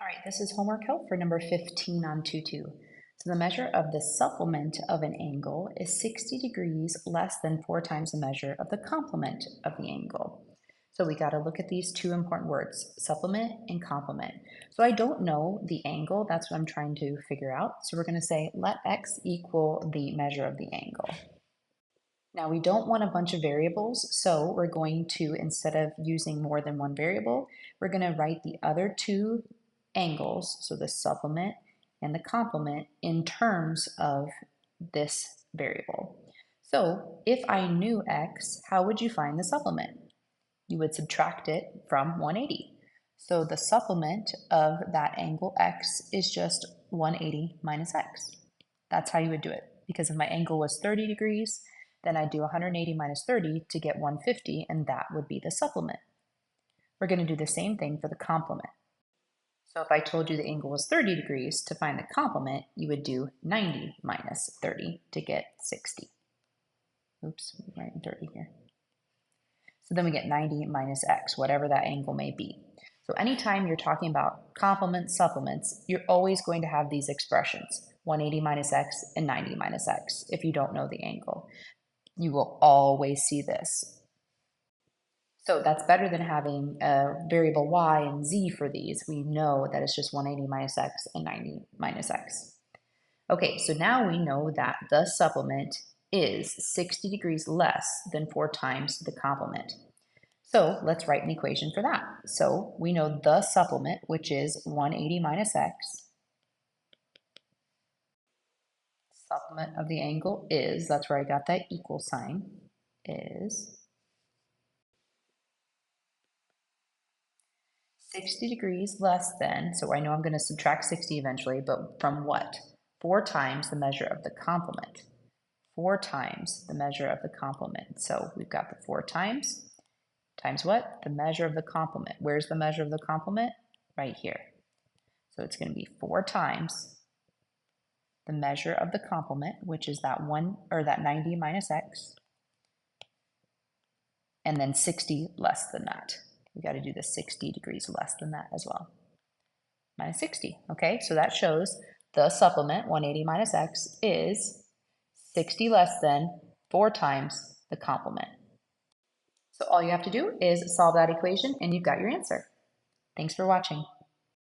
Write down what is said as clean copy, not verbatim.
All right, this is homework help for number 15 on 2-2. So the measure of the supplement of an angle is 60 degrees less than 4 times the measure of the complement of the angle. So we got to look at these two important words, supplement and complement. So I don't know the angle, that's what I'm trying to figure out. So we're going to say let x equal the measure of the angle. Now we don't want a bunch of variables, so we're going to, instead of using more than one variable, we're going to write the other two angles, so the supplement and the complement, in terms of this variable. So if I knew x, how would you find the supplement? You would subtract it from 180. So the supplement of that angle x is just 180 minus x. That's how you would do it. Because if my angle was 30 degrees, then I'd do 180 minus 30 to get 150, and that would be the supplement. We're going to do the same thing for the complement. So if I told you the angle was 30 degrees, to find the complement, you would do 90 minus 30 to get 60. Oops, I'm writing 30 here. So then we get 90 minus x, whatever that angle may be. So anytime you're talking about complements, supplements, you're always going to have these expressions, 180 minus x and 90 minus x, if you don't know the angle. You will always see this. So that's better than having a variable y and z for these. We know that it's just 180 minus x and 90 minus x. Okay, so now we know that the supplement is 60 degrees less than 4 times the complement. So let's write an equation for that. So we know the supplement, which is 180 minus x, supplement of the angle is, that's where I got that equal sign, is 60 degrees less than, so I know I'm going to subtract 60 eventually, but from what? 4 times the measure of the complement. 4 times the measure of the complement. So we've got the 4 times what? The measure of the complement. Where's the measure of the complement? Right here. So it's going to be 4 times the measure of the complement, which is that 90 minus x, and then 60 less than that. We got to do the 60 degrees less than that as well. Minus 60, okay? So that shows the supplement, 180 minus x, is 60 less than 4 times the complement. So all you have to do is solve that equation and you've got your answer. Thanks for watching.